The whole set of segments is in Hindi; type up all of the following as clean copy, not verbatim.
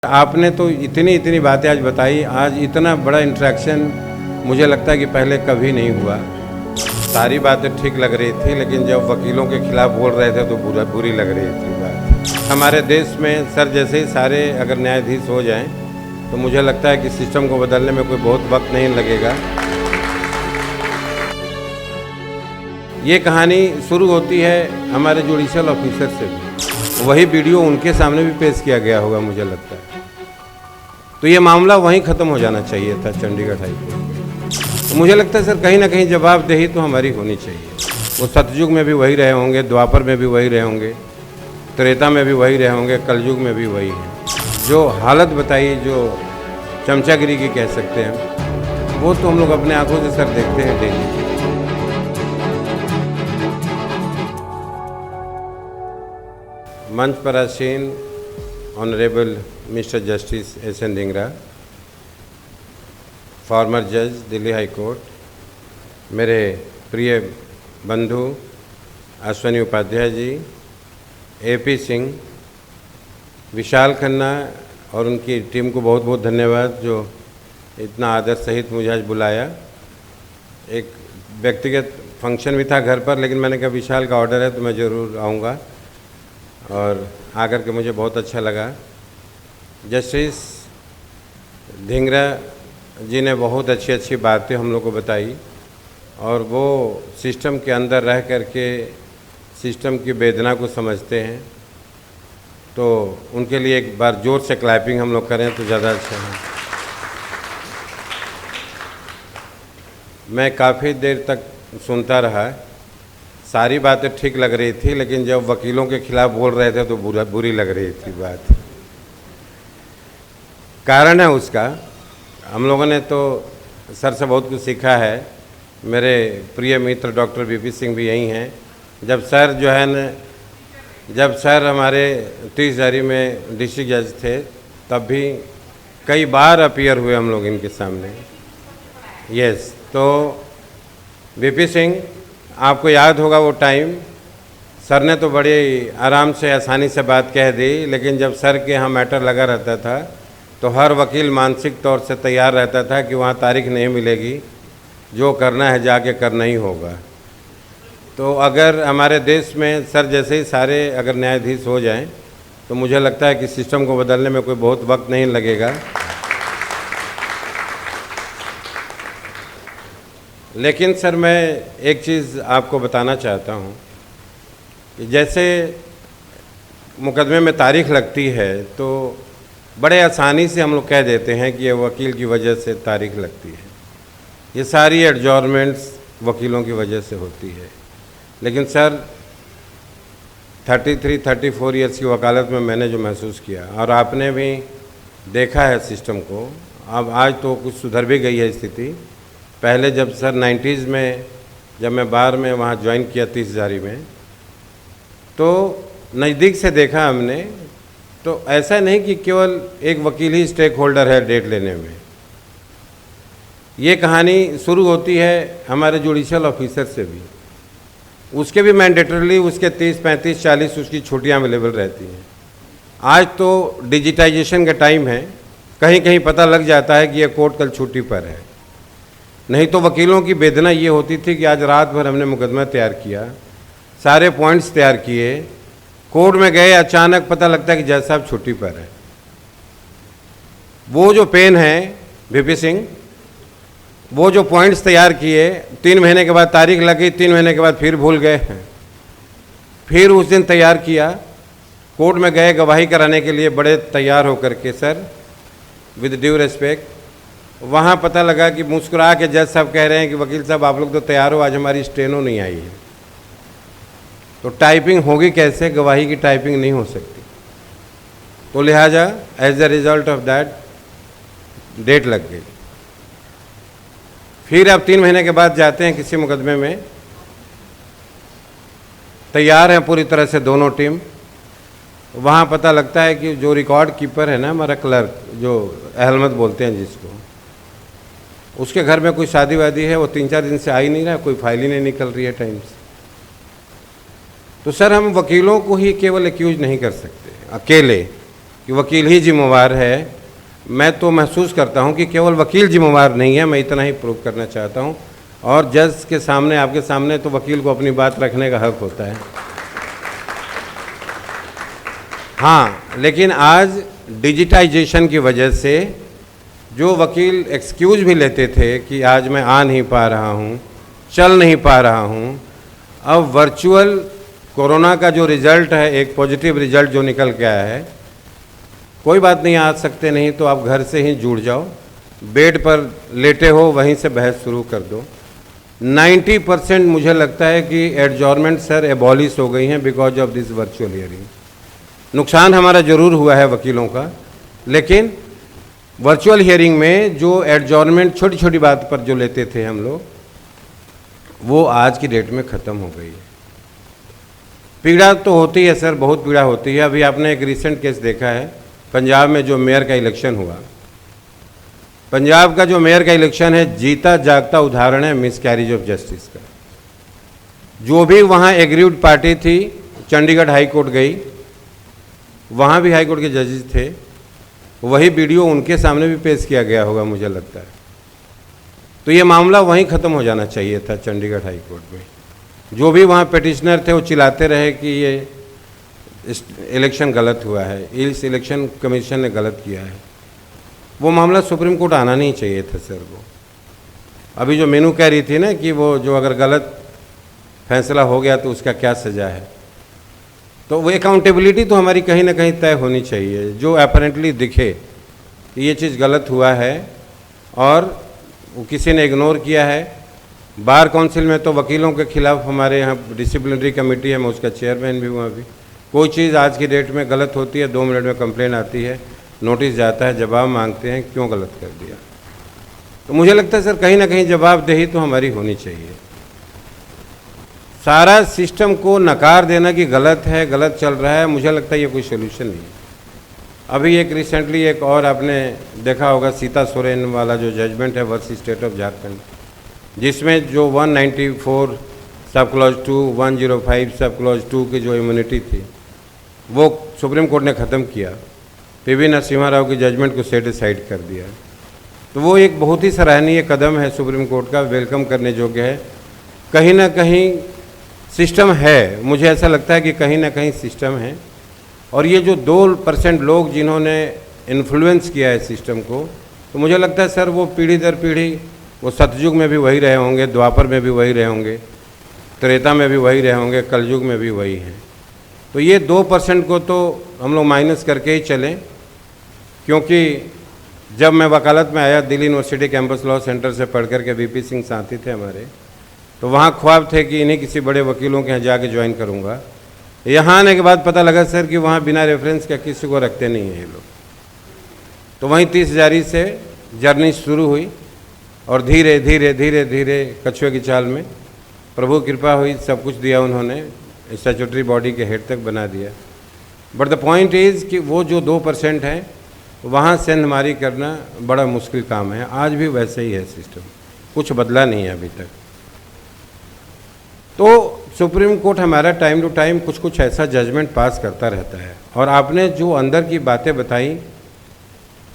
आपने तो इतनी इतनी बातें आज बताई, आज इतना बड़ा इंटरेक्शन मुझे लगता है कि पहले कभी नहीं हुआ। सारी बातें ठीक लग रही थी, लेकिन जब वकीलों के खिलाफ बोल रहे थे तो बुरी लग रही थी बात। हमारे देश में सर जैसे ही सारे अगर न्यायाधीश हो जाएं तो मुझे लगता है कि सिस्टम को बदलने में कोई बहुत वक्त नहीं लगेगा। ये कहानी शुरू होती है हमारे जुडिशल ऑफिसर से भी, वही वीडियो उनके सामने भी पेश किया गया होगा मुझे लगता है। तो ये मामला वहीं ख़त्म हो जाना चाहिए था चंडीगढ़ हाई कोर्ट। तो मुझे लगता है सर कहीं ना कहीं जवाबदेही तो हमारी होनी चाहिए। वो सतयुग में भी वही रहे होंगे, द्वापर में भी वही रहे होंगे, त्रेता में भी वही रहे होंगे, कलयुग में भी वही है। जो हालत बताई, जो चमचागिरी की कह सकते हैं, वो तो हम लोग अपने आंखों से सर देखते हैं डेली। मंच पर आसीन honourable mister justice SN. Dhingra, farmer जज दिल्ली हाई कोर्ट, मेरे प्रिय बंधु अश्वनी उपाध्याय जी, ए.पी. सिंह, विशाल खन्ना और उनकी टीम को बहुत बहुत धन्यवाद जो इतना आदर सहित मुझे आज बुलाया। एक व्यक्तिगत फंक्शन भी था घर पर, लेकिन मैंने कहा विशाल का ऑर्डर है तो मैं ज़रूर आऊँगा, और आकर के मुझे बहुत अच्छा लगा। जस्टिस धिंगरा जी ने बहुत अच्छी अच्छी बातें हम लोग को बताई, और वो सिस्टम के अंदर रह कर के सिस्टम की वेदना को समझते हैं। तो उनके लिए एक बार ज़ोर से क्लैपिंग हम लोग करें तो ज़्यादा अच्छा है। मैं काफ़ी देर तक सुनता रहा, सारी बातें ठीक लग रही थी, लेकिन जब वकीलों के खिलाफ बोल रहे थे तो बुरी लग रही थी बात। कारण है उसका, हम लोगों ने तो सर से बहुत कुछ सीखा है। मेरे प्रिय मित्र डॉक्टर वी.पी. सिंह भी यही हैं। जब सर जो है न, जब सर हमारे 30 जारी में डिस्ट्रिक्ट जज थे, तब भी कई बार अपीयर हुए हम लोग इनके सामने। यस, तो वी.पी. सिंह, आपको याद होगा वो टाइम, सर ने तो बड़ी आराम से आसानी से बात कह दी, लेकिन जब सर के यहाँ मैटर लगा रहता था तो हर वकील मानसिक तौर से तैयार रहता था कि वहाँ तारीख नहीं मिलेगी, जो करना है जाके करना ही होगा। तो अगर हमारे देश में सर जैसे ही सारे अगर न्यायाधीश हो जाएं तो मुझे लगता है कि सिस्टम को बदलने में कोई बहुत वक्त नहीं लगेगा। लेकिन सर मैं एक चीज़ आपको बताना चाहता हूँ कि जैसे मुकदमे में तारीख लगती है तो बड़े आसानी से हम लोग कह देते हैं कि ये वकील की वजह से तारीख लगती है, ये सारी एडजॉर्नमेंट्स वकीलों की वजह से होती है। लेकिन सर 33-34 ईयर्स की वकालत में मैंने जो महसूस किया, और आपने भी देखा है सिस्टम को, अब आज तो कुछ सुधर भी गई है स्थिति। पहले जब सर 90s में जब मैं बार में वहाँ ज्वाइन किया 30 जारी में, तो नज़दीक से देखा हमने, तो ऐसा नहीं कि केवल एक वकील ही स्टेक होल्डर है डेट लेने में। ये कहानी शुरू होती है हमारे जुडिशल ऑफिसर से भी, उसके भी मैंडेटरली उसके 30, 35, 40 उसकी छुट्टियाँ अवेलेबल रहती हैं। आज तो डिजिटाइजेशन का टाइम है, कहीं कहीं पता लग जाता है कि ये कोर्ट कल छुट्टी पर है। नहीं तो वकीलों की वेदना ये होती थी कि आज रात भर हमने मुकदमा तैयार किया, सारे पॉइंट्स तैयार किए, कोर्ट में गए, अचानक पता लगता है कि जज साहब छुट्टी पर है। वो जो पेन है वी.पी. सिंह, वो जो पॉइंट्स तैयार किए, 3 महीने के बाद तारीख लगी, 3 महीने के बाद फिर भूल गए, फिर उस दिन तैयार किया, कोर्ट में गए गवाही कराने के लिए बड़े तैयार होकर के सर, विद ड्यू रिस्पेक्ट, वहाँ पता लगा कि मुस्कुरा के जज साहब कह रहे हैं कि वकील साहब आप लोग तो तैयार हो, आज हमारी स्टेनो नहीं आई है। तो टाइपिंग होगी कैसे, गवाही की टाइपिंग नहीं हो सकती। तो लिहाजा as a result of that date लग गई। फिर अब 3 महीने के बाद जाते हैं किसी मुकदमे में, तैयार हैं पूरी तरह से दोनों टीम, वहाँ पता लगता है कि जो रिकॉर्ड कीपर है ना, हमारा क्लर्क, जो अहलमत बोलते हैं जिसको, उसके घर में कोई शादी वादी है, वो 3-4 दिन से आ ही नहीं रहा, कोई फाइल ही नहीं निकल रही है टाइम से। तो सर हम वकीलों को ही केवल एक्यूज नहीं कर सकते अकेले, कि वकील ही जिम्मेवार है। मैं तो महसूस करता हूं कि केवल वकील जिम्मेवार नहीं है, मैं इतना ही प्रूव करना चाहता हूं। और जज के सामने, आपके सामने तो वकील को अपनी बात रखने का हक होता है। हाँ, लेकिन आज डिजिटाइजेशन की वजह से जो वकील एक्सक्यूज़ भी लेते थे कि आज मैं आ नहीं पा रहा हूँ, चल नहीं पा रहा हूँ, अब वर्चुअल कोरोना का जो रिज़ल्ट है, एक पॉजिटिव रिज़ल्ट जो निकल के आया है, कोई बात नहीं, आ सकते नहीं तो आप घर से ही जुड़ जाओ, बेड पर लेटे हो वहीं से बहस शुरू कर दो। 90% मुझे लगता है कि एडजॉर्नमेंट सर एबॉलिश हो गई हैं because of this virtual hearing. नुकसान हमारा ज़रूर हुआ है वकीलों का, लेकिन वर्चुअल हियरिंग में जो एडजॉर्नमेंट छोटी छोटी बात पर जो लेते थे हम लोग, वो आज की डेट में ख़त्म हो गई है। पीड़ा तो होती है सर, बहुत पीड़ा होती है। अभी आपने एक रिसेंट केस देखा है पंजाब में जो मेयर का इलेक्शन हुआ। पंजाब का जो मेयर का इलेक्शन है, जीता जागता उदाहरण है मिसकैरेज ऑफ जस्टिस का। जो भी वहाँ एग्रीव्ड पार्टी थी, चंडीगढ़ हाई कोर्ट गई, वहाँ भी हाई कोर्ट के जजेस थे, वही वीडियो उनके सामने भी पेश किया गया होगा मुझे लगता है। तो ये मामला वहीं ख़त्म हो जाना चाहिए था चंडीगढ़ हाई कोर्ट में। जो भी वहाँ पिटिशनर थे वो चिल्लाते रहे कि ये इलेक्शन गलत हुआ है, इस इलेक्शन कमीशन ने गलत किया है। वो मामला सुप्रीम कोर्ट आना नहीं चाहिए था सर। वो अभी जो मीनू कह रही थी ना कि वो जो अगर गलत फैसला हो गया तो उसका क्या सज़ा है, तो वो अकाउंटेबिलिटी तो हमारी कहीं ना कहीं तय होनी चाहिए। जो अपेरेंटली दिखे कि ये चीज़ गलत हुआ है और वो किसी ने इग्नोर किया है। बार काउंसिल में तो वकीलों के खिलाफ हमारे यहाँ डिसिप्लिनरी कमेटी है, मैं उसका चेयरमैन भी हूँ। अभी कोई चीज़ आज की डेट में गलत होती है, 2 मिनट में कंप्लेन आती है, नोटिस जाता है, जवाब मांगते हैं क्यों गलत कर दिया। तो मुझे लगता है सर कहीं ना कहीं जवाबदेही तो हमारी होनी चाहिए। सारा सिस्टम को नकार देना कि गलत है, गलत चल रहा है, मुझे लगता है ये कोई सोल्यूशन नहीं है। अभी एक रिसेंटली एक और आपने देखा होगा सीता सोरेन वाला जो जजमेंट है वर्सेस स्टेट ऑफ झारखंड, जिसमें जो 194 सब क्लॉज 2, 105 सब क्लॉज 2 की जो इम्यूनिटी थी वो सुप्रीम कोर्ट ने ख़त्म किया। पीवी नरसिम्हा राव की जजमेंट को सेट असाइड कर दिया। तो वो एक बहुत ही सराहनीय कदम है सुप्रीम कोर्ट का, वेलकम करने योग्य है। कहीं ना कहीं सिस्टम है, मुझे ऐसा लगता है कि कहीं ना कहीं सिस्टम है। और ये जो 2% लोग जिन्होंने इन्फ्लुएंस किया है सिस्टम को, तो मुझे लगता है सर वो पीढ़ी दर पीढ़ी, वो सतयुग में भी वही रहे होंगे, द्वापर में भी वही रहे होंगे, त्रेता में भी वही रहे होंगे, कलयुग में भी वही हैं। तो ये 2% को तो हम लोग माइनस करके ही चलें, क्योंकि जब मैं वकालत में आया Delhi university campus law centre से पढ़ कर के वीपी सिंह साथी थे हमारे, तो वहाँ ख्वाब थे कि इन्हीं किसी बड़े वकीलों के यहाँ जाके ज्वाइन करूँगा। यहाँ आने के बाद पता लगा सर कि वहाँ बिना रेफरेंस के किसी को रखते नहीं हैं ये लोग। तो वहीं 30 हज़ारी से जर्नी शुरू हुई और धीरे धीरे धीरे धीरे कछुए की चाल में प्रभु कृपा हुई, सब कुछ दिया उन्होंने, स्टैट्यूटरी बॉडी के हेड तक बना दिया। बट द पॉइंट इज़ कि वो जो 2% है वहाँ सेंधमारी करना बड़ा मुश्किल काम है। आज भी वैसे ही है सिस्टम, कुछ बदला नहीं है अभी तक। तो सुप्रीम कोर्ट हमारा टाइम टू टाइम कुछ कुछ ऐसा जजमेंट पास करता रहता है। और आपने जो अंदर की बातें बताई,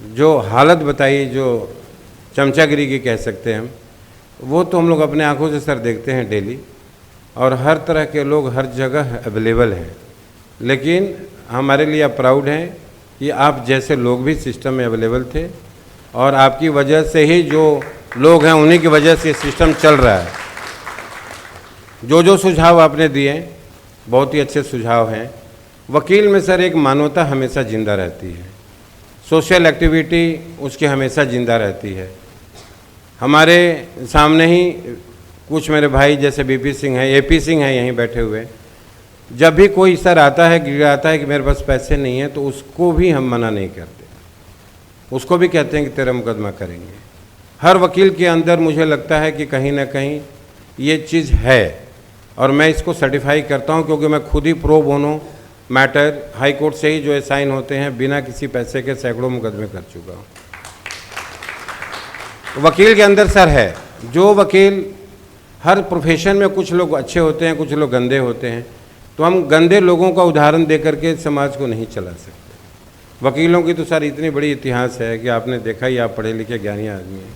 जो हालत बताई, जो चमचागिरी की कह सकते हैं हम, वो तो हम लोग अपने आंखों से सर देखते हैं डेली। और हर तरह के लोग हर जगह अवेलेबल हैं, लेकिन हमारे लिए आप प्राउड हैं कि आप जैसे लोग भी सिस्टम में अवेलेबल थे और आपकी वजह से ही जो लोग हैं उन्हीं की वजह से सिस्टम चल रहा है। जो सुझाव आपने दिए बहुत ही अच्छे सुझाव हैं। वकील में सर एक मानवता हमेशा ज़िंदा रहती है, सोशल एक्टिविटी उसकी हमेशा ज़िंदा रहती है। हमारे सामने ही कुछ मेरे भाई जैसे बीपी सिंह हैं, एपी सिंह हैं यहीं बैठे हुए, जब भी कोई सर आता है गिड़ाता है कि मेरे पास पैसे नहीं हैं, तो उसको भी हम मना नहीं करते, उसको भी कहते हैं कि तेरा मुकदमा करेंगे। हर वकील के अंदर मुझे लगता है कि कहीं ना कहीं ये चीज़ है और मैं इसको सर्टिफाई करता हूँ, क्योंकि मैं खुद ही pro bono matter high court से ही जो असाइन होते हैं बिना किसी पैसे के सैकड़ों मुकदमे कर चुका हूँ। वकील के अंदर सर है, जो वकील हर प्रोफेशन में कुछ लोग अच्छे होते हैं, कुछ लोग गंदे होते हैं, तो हम गंदे लोगों का उदाहरण दे करके समाज को नहीं चला सकते। वकीलों की तो सर इतनी बड़ी इतिहास है कि आपने देखा ही, आप पढ़े लिखे ज्ञानी आदमी हैं,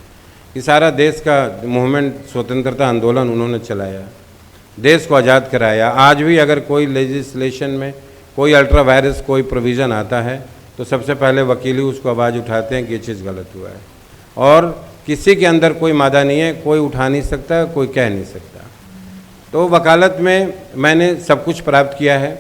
कि सारा देश का मूवमेंट, स्वतंत्रता आंदोलन उन्होंने चलाया, देश को आज़ाद कराया। आज भी अगर कोई लेजिस्लेशन में कोई अल्ट्रा वायरस कोई प्रोविज़न आता है तो सबसे पहले वकील ही उसको आवाज़ उठाते हैं कि ये चीज़ गलत हुआ है, और किसी के अंदर कोई मादा नहीं है, कोई उठा नहीं सकता, कोई कह नहीं सकता। तो वकालत में मैंने सब कुछ प्राप्त किया है।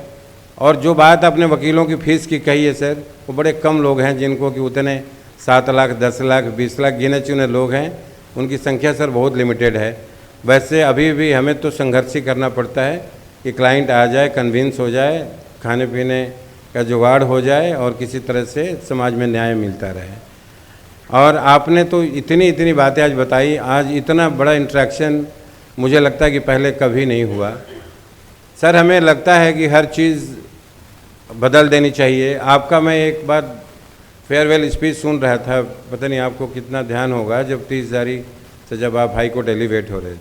और जो बात आपने वकीलों की फ़ीस की कही है सर, वो बड़े कम लोग हैं जिनको कि उतने 7 लाख 10 लाख 20 लाख गिने चुने लोग हैं, उनकी संख्या सर बहुत लिमिटेड है। वैसे अभी भी हमें तो संघर्ष ही करना पड़ता है कि क्लाइंट आ जाए, कन्विंस हो जाए, खाने पीने का जुगाड़ हो जाए और किसी तरह से समाज में न्याय मिलता रहे। और आपने तो इतनी बातें आज बताई, आज इतना बड़ा इंटरेक्शन मुझे लगता है कि पहले कभी नहीं हुआ। सर हमें लगता है कि हर चीज़ बदल देनी चाहिए। आपका मैं एक बार फेयरवेल स्पीच सुन रहा था, पता नहीं आपको कितना ध्यान होगा, जब 30 जारी से जब आप हाई कोर्ट एलिवेट हो रहे थे,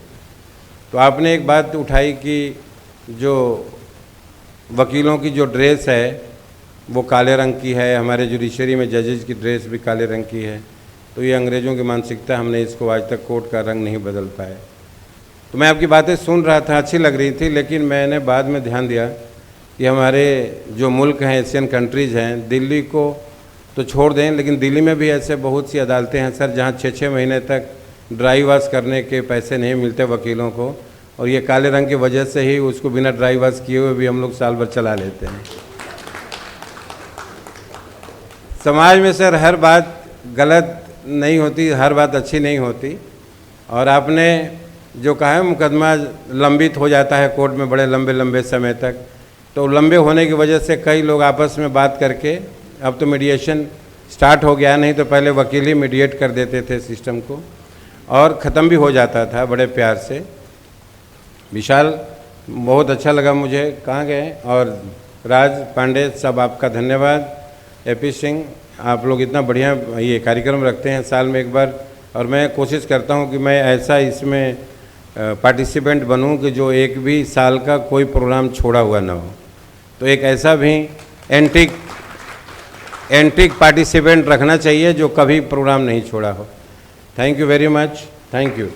तो आपने एक बात उठाई कि जो वकीलों की जो ड्रेस है वो काले रंग की है, हमारे जुडिशरी में जजेज की ड्रेस भी काले रंग की है। तो ये अंग्रेज़ों की मानसिकता, हमने इसको आज तक कोर्ट का रंग नहीं बदल पाए। तो मैं आपकी बातें सुन रहा था, अच्छी लग रही थी, लेकिन मैंने बाद में ध्यान दिया कि हमारे जो मुल्क हैं, एशियन कंट्रीज़ हैं, दिल्ली को तो छोड़ दें, लेकिन दिल्ली में भी ऐसे बहुत सी अदालतें हैं सर जहाँ 6-6 महीने तक ड्राई वॉश करने के पैसे नहीं मिलते वकीलों को, और ये काले रंग की वजह से ही उसको बिना ड्राई वॉश किए हुए भी हम लोग साल भर चला लेते हैं। समाज में सर हर बात गलत नहीं होती, हर बात अच्छी नहीं होती। और आपने जो कहा है मुकदमा लंबित हो जाता है कोर्ट में बड़े लंबे लंबे समय तक, तो लंबे होने की वजह से कई लोग आपस में बात करके, अब तो मीडिएशन स्टार्ट हो गया, नहीं तो पहले वकील ही मीडिएट कर देते थे सिस्टम को, और ख़त्म भी हो जाता था बड़े प्यार से। विशाल, बहुत अच्छा लगा मुझे, कहाँ गए, और राज पांडे सब आपका धन्यवाद। एपी सिंह, आप लोग इतना बढ़िया ये कार्यक्रम रखते हैं साल में एक बार, और मैं कोशिश करता हूँ कि मैं ऐसा इसमें पार्टिसिपेंट बनूं कि जो एक भी साल का कोई प्रोग्राम छोड़ा हुआ ना हो। तो एक ऐसा भी एंटिक पार्टिसिपेंट रखना चाहिए जो कभी प्रोग्राम नहीं छोड़ा हो। Thank you very much, thank you.